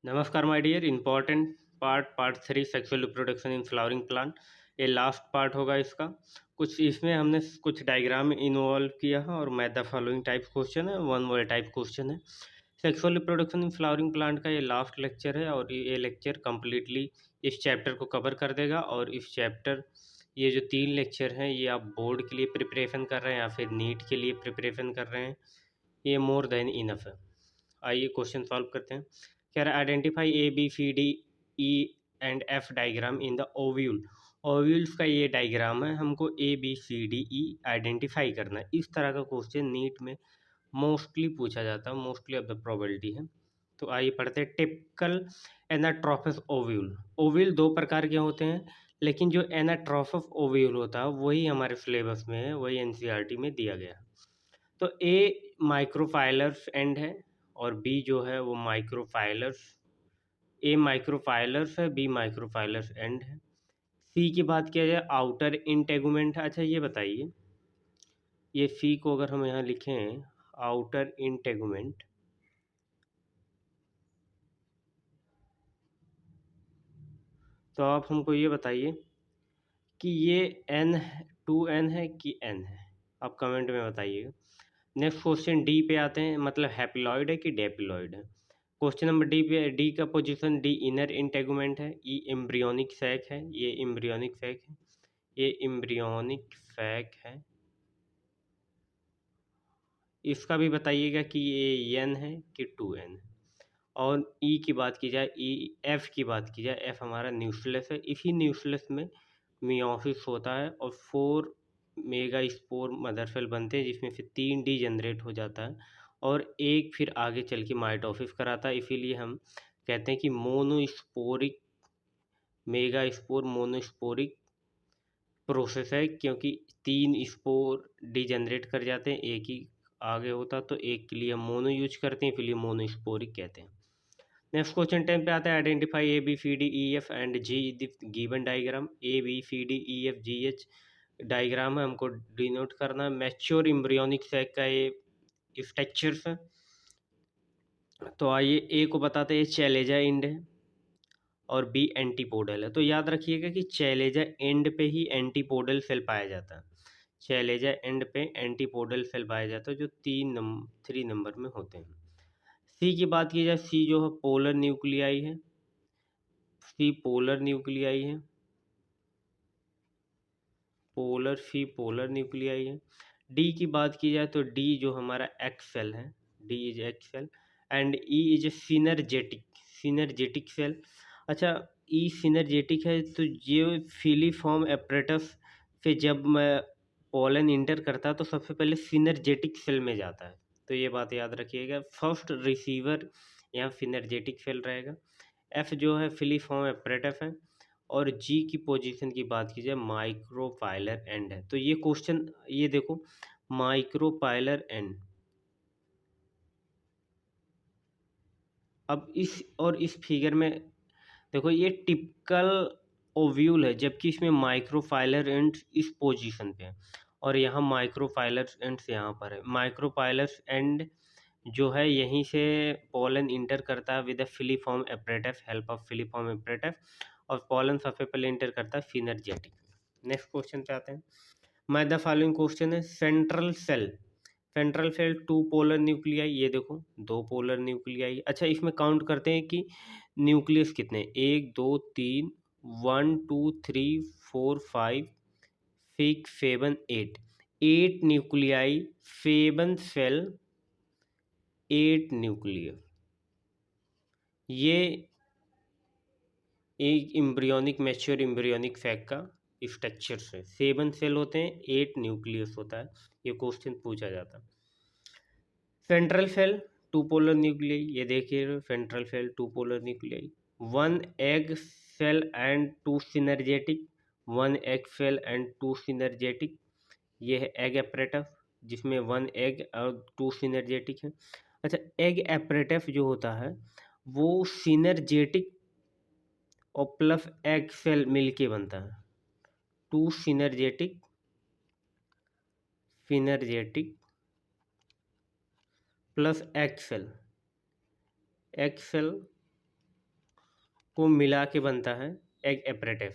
नमस्कार my dear. Important part 3 sexual reproduction in flowering plant. ये last part होगा इसका। कुछ इसमें हमने कुछ डायग्राम इन्वॉल्व किया है और math the following type question है, वन वर्ड टाइप क्वेश्चन है। Sexual reproduction in flowering plant का ये लास्ट लेक्चर है और ये लेक्चर कम्प्लीटली इस चैप्टर को कवर कर देगा। और इस चैप्टर ये जो 3 लेक्चर हैं ये आप बोर्ड के लिए प्रिपरेशन कर रहे हैं या फिर नीट के लिए प्रिपरेशन कर रहे हैं, ये मोर देन इनफ है। आइए क्वेश्चन सॉल्व करते हैं। कह रहा है identify A B C D E and F diagram in the ovule. Ovules का ये डायग्राम है, हमको A B C D E identify करना है। इस तरह का क्वेश्चन नीट में मोस्टली पूछा जाता है, मोस्टली ऑफ द प्रोबेबिलिटी है। तो आइए पढ़ते हैं। Typical एनाट्रोफस ovule. ओव्यूल दो प्रकार के होते हैं, लेकिन जो एनाट्रोफस ओव्यूल होता है वही हमारे सिलेबस में है, वही एनसीईआरटी में दिया गया है। तो ए माइक्रोफाइलर्स एंड है और बी जो है वो माइक्रोफाइलर्स, ए माइक्रोफाइलर्स है, बी माइक्रोफाइलर्स एंड है। सी की बात किया जाए आउटर इंटेगुमेंट है। अच्छा ये बताइए, ये सी को अगर हम यहाँ लिखें आउटर इंटेगुमेंट, तो आप हमको ये बताइए कि ये एन 2n है कि एन है, आप कमेंट में बताइएगा। नेक्स्ट क्वेश्चन डी पे आते हैं, मतलब हैप्लॉइड है कि डेप्लॉइड है। क्वेश्चन नंबर डी पे, डी का पोजीशन डी इनर इंटेगुमेंट है, ई एम्ब्रियोनिक सैक है, ये एम्ब्रियोनिक सैक है, ये एम्ब्रियोनिक सैक है। इसका भी बताइएगा कि ये एन है कि 2n है। और ई की बात की जाए, ई एफ की बात की जाए, एफ हमारा न्यूक्लियस है। इसी न्यूक्लियस में मियोसिस होता है और 4 मेगा स्पोर मदर सेल बनते हैं, जिसमें से 3 डी जनरेट हो जाता है और एक फिर आगे चल के माइटोसिस कराता है। इसीलिए हम कहते हैं कि monosporic mega spore monosporic process है, क्योंकि 3 स्पोर डी जनरेट कर जाते हैं, एक ही आगे होता, तो एक के लिए हम मोनो यूज करते हैं, इसलिए मोनोस्पोरिक कहते हैं। नेक्स्ट क्वेश्चन 10 पे आता है identify A B C D E F and G given diagram. A B C D E F G H diagram है, हमको डिनोट करना है। मैच्योर एम्ब्रियोनिक सैक का ये स्ट्रक्चर्स है। तो आइए ए को बताते हैं, चैलेजा एंड है और बी एंटीपोडल है। तो याद रखिएगा कि चैलेजा एंड पे ही एंटीपोडल सेल पाया जाता है। चैलेजा एंड पे एंटीपोडल सेल पाया जाता है, जो 3 नंबर में होते हैं। सी की बात की जाए, सी जो है पोलर न्यूक्लियाई है, सी पोलर न्यूक्लियाई है, पोलर सी पोलर न्यूक्लियाई है। डी की बात की जाए तो डी जो हमारा एक्स सेल है, D is egg cell and E is a synergetic cell. अच्छा, ई सिनर्जेटिक है तो ये फिलीफॉर्म एपरेटस से जब मैं पोलन इंटर करता है तो सबसे पहले सिनर्जेटिक सेल में जाता है। तो ये बात याद रखिएगा, फर्स्ट रिसीवर यहाँ सिनर्जेटिक सेल रहेगा। एफ जो है फिलीफॉर्म एपरेटस है और जी की पोजीशन की बात की जाए माइक्रोफाइलर एंड है। तो ये क्वेश्चन ये देखो, माइक्रोफाइलर एंड। अब इस फिगर में देखो, ये टिपिकल ओव्यूल है, जबकि इसमें माइक्रोफाइलर एंड इस पोजीशन पे है और यहाँ माइक्रोफाइलर एंड यहाँ पर है। माइक्रोफाइलर एंड जो है यहीं से पोलन इंटर करता है with filiform apparatus, help of filiform apparatus, और पोलन सबसे पहले इंटर करता है सिनर्जेटिक। नेक्स्ट क्वेश्चन पे आते हैं। मैं द फॉलोइंग क्वेश्चन है, सेंट्रल सेल 2 पोलर न्यूक्लियाई, ये देखो 2 पोलर न्यूक्लियाई। अच्छा, इसमें काउंट करते हैं कि न्यूक्लियस कितने, 1 2 3, 1 2 3 4 5 6 7 8, 8 न्यूक्लियाई, 7 सेल, 8 न्यूक्लियस। ये एक एम्ब्रियोनिक मैच्योर एम्ब्रियोनिक सैक का स्ट्रक्चर है। 7 सेल होते हैं, 8 न्यूक्लियस होता है, ये क्वेश्चन पूछा जाता है। सेंट्रल सेल 2 पोलर न्यूक्लियाई, ये देखिए central cell 2 polar nuclei. 1 egg cell and 2 synergetic, 1 egg cell and 2 synergetic, ये है एग एपरेटस जिसमें 1 एग और 2 सिनर्जेटिक है। अच्छा, एग एपरेटस जो होता है वो सिनर्जेटिक और प्लस एग सेल मिलके बनता है। 2 सिनर्जेटिक प्लस एक्सेल, को मिला के बनता है एग एपरेटिव।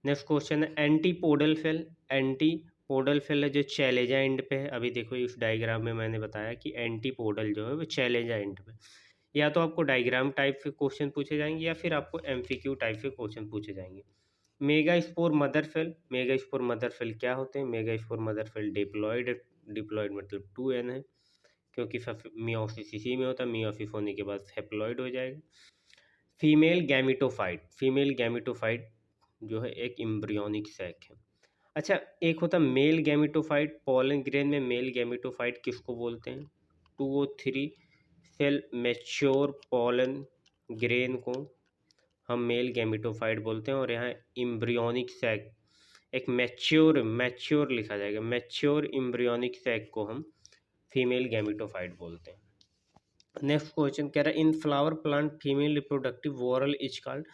नेक्स्ट क्वेश्चन है एंटीपोडल सेल। एंटीपोडल सेल है जो चैलेंजा एंड पे है। अभी देखो इस डायग्राम में मैंने बताया कि एंटीपोडल जो है वो चैलेंजा एंड पे। या तो आपको डायग्राम टाइप से क्वेश्चन पूछे जाएंगे या फिर आपको एमसीक्यू टाइप से क्वेश्चन पूछे जाएंगे। Megaspore mother cell. Megaspore mother cell क्या होते हैं? Megaspore mother cell diploid, diploid मतलब 2n है, क्योंकि मियोसिस इसी में होता है, मियोसिस होने के बाद हेप्लॉयड हो जाएगा। Female gametophyte. फीमेल गैमिटोफाइट जो है एक एम्ब्रियोनिक सैक है। अच्छा, एक होता है मेल गैमिटोफाइट। पॉलन ग्रेन में मेल गैमिटोफाइट किसको बोलते हैं? 2 और 3 सेल मैच्योर पॉलन ग्रेन को हम मेल गैमिटोफाइट बोलते हैं। और यहाँ एम्ब्रियोनिक सैक, एक मैच्योर लिखा जाएगा, मैच्योर एम्ब्रियोनिक सैक को हम फीमेल गैमिटोफाइट बोलते हैं। नेक्स्ट क्वेश्चन कह रहा है in flower plant female reproductive whorl is called.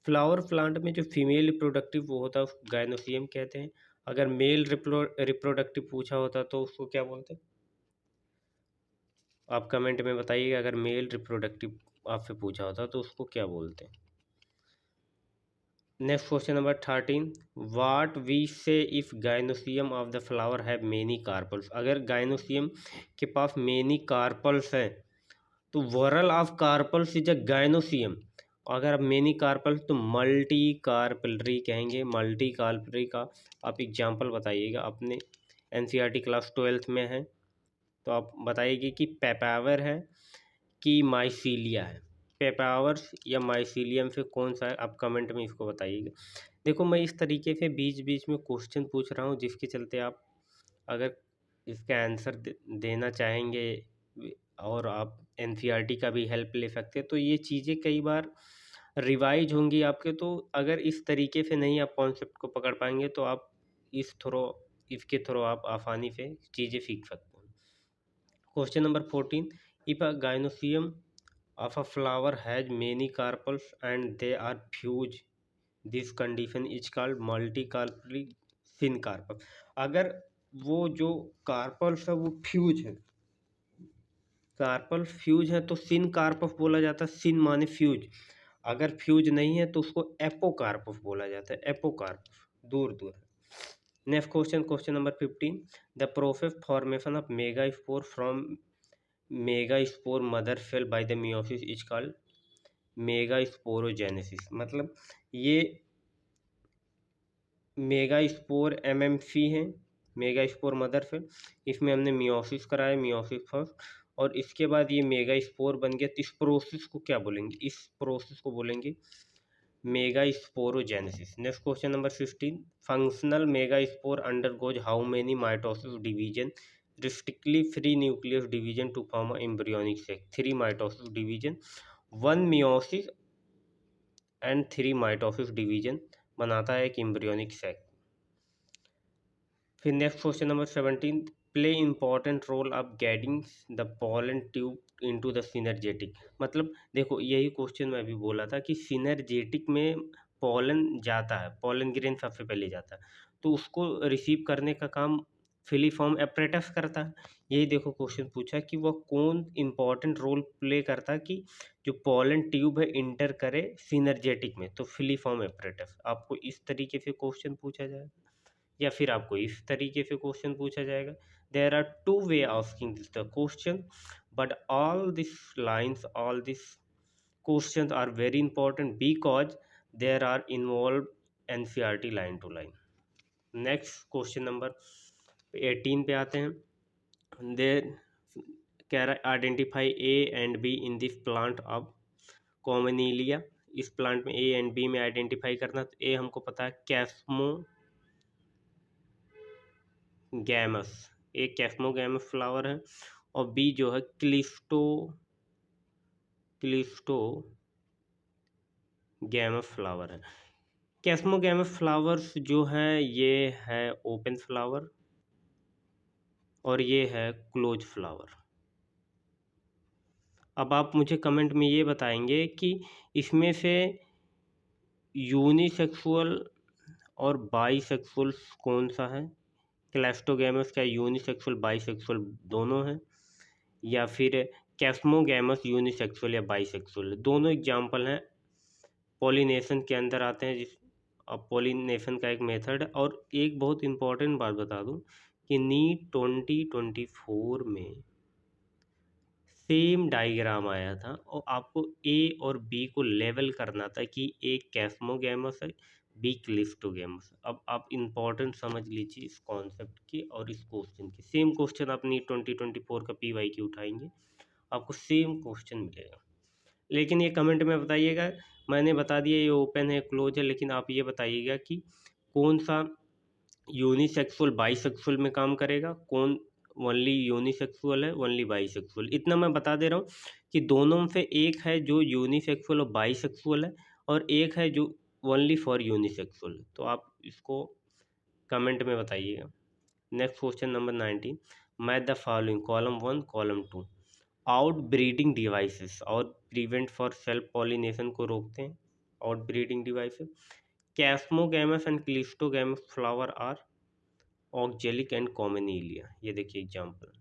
Flower plant में जो फीमेल रिप्रोडक्टिव वो होता है गायनोसियम कहते हैं। अगर मेल रिप्रोडक्टिव पूछा होता तो उसको क्या बोलते हैं? आप कमेंट में बताइएगा, अगर मेल रिप्रोडक्टिव आपसे पूछा होता तो उसको क्या बोलते हैं। Next question number 13, what we say if gynoecium of the flower have many carpels. अगर गायनोसियम के पास मेनी कार्पल्स है तो whorl of carpels is a gynoecium. अगर आप मेनी कार्पल्स तो मल्टी कार्पलरी कहेंगे। मल्टी कार्पलरी का आप एग्जांपल बताइएगा, अपने एनसीईआरटी क्लास 12th में है तो आप बताइएगा कि पेपावर है कि माइसीलिया है। पेपावर्स या माइसीलियम से कौन सा है, आप कमेंट में इसको बताइएगा। देखो मैं इस तरीके से बीच बीच में क्वेश्चन पूछ रहा हूँ जिसके चलते आप अगर इसका आंसर देना चाहेंगे और आप एनसीईआरटी का भी हेल्प ले सकते हैं तो ये चीज़ें कई बार रिवाइज होंगी आपके। तो अगर इस तरीके से नहीं आप कॉन्सेप्ट को पकड़ पाएंगे तो आप इसके थ्रू आप आसानी से चीज़ें सीख सकते हैं। Question number 14, if a gynoecium of a flower has many carpels and they are fused, this condition is called multicarpally syncarpal। अगर वो जो कार्पल्स है वो फ्यूज है, कार्पल फ्यूज है तो सिनकार्पस बोला जाता है। सिन माने फ्यूज, अगर फ्यूज नहीं है तो उसको एपोकार्पस बोला जाता है। एपोकार्पस दूर दूर है। Next question, question number 15, the process formation of megaspore from megaspore mother cell by the meiosis is called megasporogenesis. मतलब ये मेगास्पोर एमएमसी है, मेगास्पोर मदर सेल, इसमें हमने मियोसिस कराया, मियोसिस फर्स्ट, और इसके बाद ये मेगास्पोर बन गया। तो इस प्रोसेस को क्या बोलेंगे? इस प्रोसेस को बोलेंगे megasporogenesis. Next question number 16, functional megaspore undergoes how many mitosis division strictly free nucleus division to form embryonic sac. 3 mitosis division, 1 meiosis and 3 mitosis division बनाता है एक एम्ब्रियोनिक सेक। फिर next question number 17, play important role of getting the pollen tube into the synergetic. मतलब देखो यही question मैं अभी बोला था कि सिनर्जेटिक में पॉलन जाता है, पॉलन ग्रेन सबसे पहले जाता है, तो उसको रिसीव करने का काम फिलीफॉर्म एपरेटस करता है। यही देखो क्वेश्चन पूछा कि वह कौन इंपॉर्टेंट रोल प्ले करता है कि जो पॉलन ट्यूब है इंटर करे सिनर्जेटिक में, तो फिलीफॉर्म एपरेटस। आपको इस तरीके से क्वेश्चन पूछा जाएगा या फिर आपको इस तरीके से क्वेश्चन पूछा जाएगा। There are 2 we asking this the question, but all this lines, all this questions are very important because there are involve NCERT line to line. Next question number 18 पे आते हैं। देर कह रहा है identify A and B in this plant of Commelina. इस प्लांट में A and B में आइडेंटिफाई करना। तो ए हमको पता है कैस्मो गैमस, एक कैस्मोगैमस फ्लावर है, और बी जो है क्लिस्टो गैमस फ्लावर है। कैस्मोगैमस फ्लावर्स जो है ये है ओपन फ्लावर और ये है क्लोज फ्लावर। अब आप मुझे कमेंट में ये बताएंगे कि इसमें से यूनिसेक्सुअल और बाईसेक्सुअल कौन सा है? क्लैस्टोगैमस क्या यूनिसेक्सुअल बाईसेक्सुअल दोनों है, या फिर कैस्मोगैमस यूनिसेक्सुअल या बाईसेक्सुअल? दोनों एग्जाम्पल हैं पॉलिनेशन के अंदर आते हैं, जिस अब पॉलिनेशन का एक मेथड है। और एक बहुत इम्पोर्टेंट बात बता दूं कि नीट 2024 में सेम डायग्राम आया था और आपको ए और बी को लेवल करना था कि ए कैस्मोगैमस है, बी क्लिस्टोगैमस है। अब आप इम्पोर्टेंट समझ लीजिए इस कॉन्सेप्ट की और इस क्वेश्चन की। सेम क्वेश्चन आप नीट 2024 का PYQ उठाएंगे, आपको सेम क्वेश्चन मिलेगा। लेकिन ये कमेंट में बताइएगा, मैंने बता दिया ये ओपन है क्लोज है, लेकिन आप ये बताइएगा कि कौन सा यूनिसेक्सुअल बाईसेक्सुअल में काम करेगा, कौन ओनली यूनिसेक्सुअल है, ओनली बाईसेक्सुअल। इतना मैं बता दे रहा हूँ कि दोनों में से एक है जो यूनिसेक्सुअल और बाईसेक्सुअल है, और एक है जो ओनली फॉर यूनिसेक्सुअल। तो आप इसको कमेंट में बताइएगा। Next question number 19, match the following, column 1 column 2। Out breeding devices और प्रिवेंट फॉर सेल्फ पॉलिनेशन को रोकते हैं। Out breeding devices, chasmogamous and cleistogamous flower are oxalic and Commelina. ये देखिए example,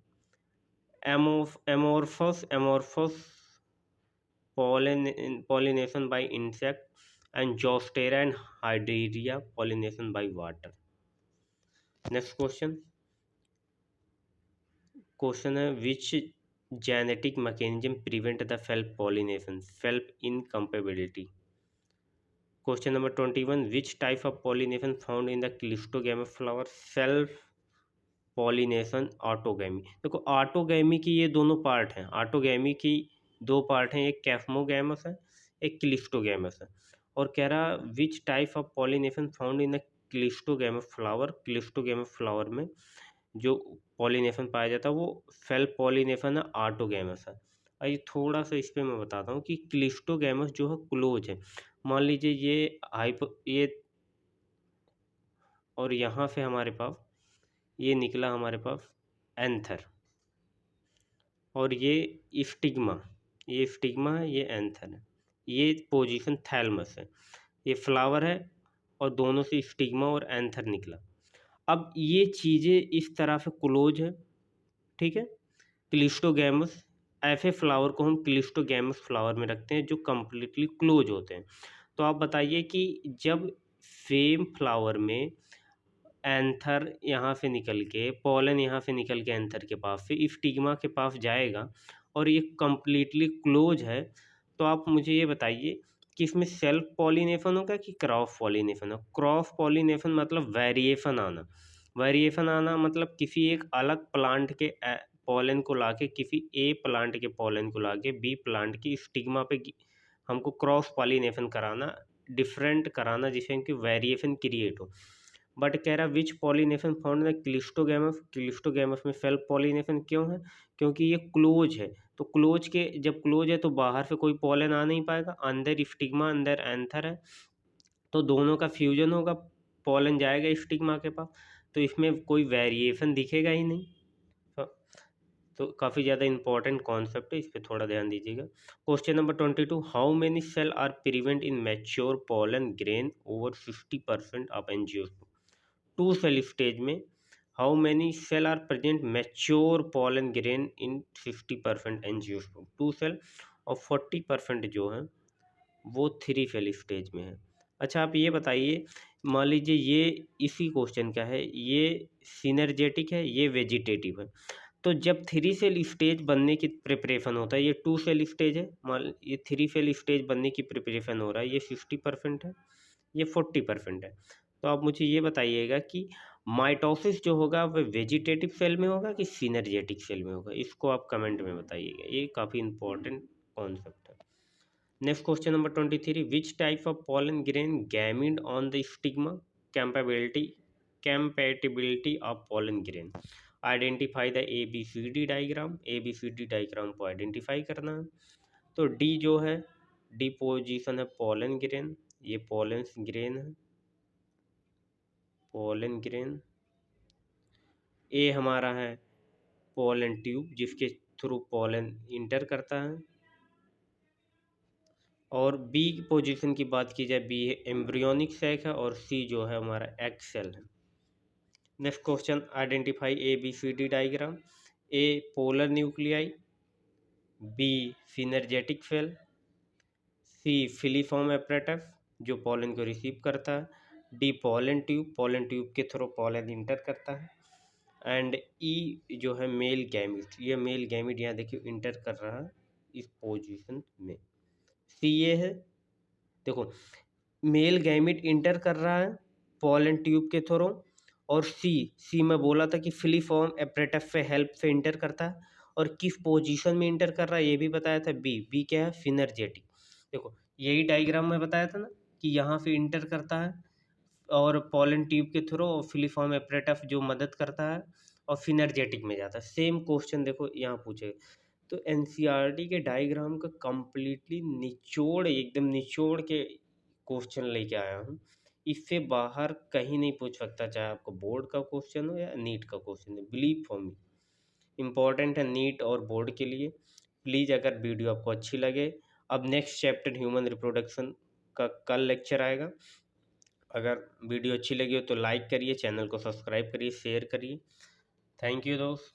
amorphous amorphous pollination by insect, and Zostera and Hydraria pollination by water. Next question है which genetic mechanism prevent the self pollination, self incompatibility. Question number 21, which type of pollination found in the Clistogamous flower, self pollination autogamy. देखो autogamy की ये दोनों part हैं, autogamy की दो part हैं, एक कैस्मोगैमस है, एक क्लिस्टोगैमस है। और कह रहा विच type of pollination found in the cleistogamous flower, cleistogamous flower में जो पॉलिनेशन पाया जाता है वो सेल्फ पॉलिनेशन है, ऑटोगैमस है। ये थोड़ा सा इस पर मैं बताता हूँ कि क्लिस्टोगैमस जो है क्लोज है। मान लीजिए ये और यहाँ से हमारे पास ये निकला हमारे पास एंथर, और ये स्टिग्मा, ये स्टिग्मा है, ये एंथर है, ये पोजीशन थैलमस है, ये फ्लावर है, और दोनों से स्टिग्मा और एंथर निकला। अब ये चीज़ें इस तरह से क्लोज है, ठीक है। क्लिस्टोगैमस, ऐसे फ्लावर को हम क्लिस्टोगैमस फ्लावर में रखते हैं जो कम्प्लीटली क्लोज होते हैं। तो आप बताइए कि जब सेम फ्लावर में एंथर यहाँ से निकल के, पोलन यहाँ से निकल के एंथर के पास से स्टिग्मा के पास जाएगा और ये कम्प्लीटली क्लोज है, तो आप मुझे ये बताइए कि इसमें सेल्फ पॉलिनेशन होगा कि क्रॉस पॉलिनेशन होगा। क्रॉस पॉलिनेशन मतलब वेरिएशन आना, वेरिएशन आना मतलब किसी एक अलग प्लांट के पोलन को लाके, किसी ए प्लांट के पोलन को लाके बी प्लांट की स्टिग्मा पे हमको क्रॉस पॉलिनेशन कराना, डिफरेंट कराना, जिससे कि वेरिएशन क्रिएट हो। बट कह रहा which pollination found in cleistogamous, cleistogamous में सेल्फ पॉलिनेशन क्यों है, क्योंकि ये क्लोज है। तो क्लोज के, जब क्लोज है तो बाहर से कोई पॉलन आ नहीं पाएगा, अंदर स्टिग्मा अंदर एंथर है, तो दोनों का फ्यूजन होगा, पॉलन जाएगा स्टिग्मा के पास, तो इसमें कोई वेरिएशन दिखेगा ही नहीं। तो काफ़ी ज़्यादा इंपॉर्टेंट कॉन्सेप्ट है, इस पर थोड़ा ध्यान दीजिएगा। Question number 22, how many cell are prevent in mature pollen grain over 50% of angiosperm. Two cell stage में how many cell are present mature pollen grain in 50% angiosperm, two cell, और 40% जो है वो थ्री सेल स्टेज में है। अच्छा आप ये बताइए, मान लीजिए ये इसी क्वेश्चन का है, ये सिनर्जेटिक है, ये वेजिटेटिव है, तो जब थ्री सेल स्टेज बनने की प्रिपरेशन होता है, ये टू सेल स्टेज है, मान ये थ्री सेल स्टेज बनने की प्रिपरेशन हो रहा है, ये 60% है, ये 40% है। तो आप मुझे ये बताइएगा कि माइटोसिस जो होगा वह वेजिटेटिव सेल में होगा कि सिनर्जेटिक सेल में होगा, इसको आप कमेंट में बताइएगा, ये काफ़ी इंपॉर्टेंट कॉन्सेप्ट है। Next question number 23, which type of pollen grain gamed on the stigma, compatibility of pollen grain, identify the ABCD diagram, ABCD diagram को आइडेंटिफाई करना है। तो डी जो है, डी पोजीशन है पॉलन ग्रेन, ये पॉलन ग्रेन है, पोलन ग्रेन। ए हमारा है पोलन ट्यूब जिसके थ्रू पोलन इंटर करता है। और बी पोजीशन की बात की जाए, बी एम्ब्रियोनिक सैक है, और सी जो है हमारा एग सेल है। Next question, identify ABCD diagram, A polar nuclei, B synergetic cell, C filiform apparatus जो पॉलन को रिसीव करता है, डी पॉलन ट्यूब के थ्रू पॉलन इंटर करता है, एंड ई जो है मेल गैमिट, ये मेल गैमिट यहाँ देखिए इंटर कर रहा है इस पोजीशन में। सी ये है, देखो मेल गैमिट इंटर कर रहा है पॉलन ट्यूब के थ्रू, और सी में बोला था कि फिलीफॉर्म एपरेटस से हेल्प से इंटर करता है, और किस पोजीशन में इंटर कर रहा है ये भी बताया था। बी क्या है, सिनर्जेटिक। देखो यही डायग्राम में बताया था ना कि यहाँ से इंटर करता है और पॉलन ट्यूब के थ्रू, और फिलीफॉर्म एपरेटस जो मदद करता है, और सिनर्जेटिक में जाता है। सेम क्वेश्चन देखो यहाँ पूछे। तो एनसीईआरटी के डायग्राम का कंप्लीटली निचोड़, एकदम निचोड़ के क्वेश्चन लेके आया हूँ। इससे बाहर कहीं नहीं पूछ सकता, चाहे आपको बोर्ड का क्वेश्चन हो या नीट का क्वेश्चन हो। बिलीव फॉर मी, इम्पॉर्टेंट है नीट और बोर्ड के लिए। प्लीज़ अगर वीडियो आपको अच्छी लगे, अब नेक्स्ट चैप्टर ह्यूमन रिप्रोडक्शन का कल लेक्चर आएगा। अगर वीडियो अच्छी लगी हो तो लाइक करिए, चैनल को सब्सक्राइब करिए, शेयर करिए। थैंक यू दोस्त।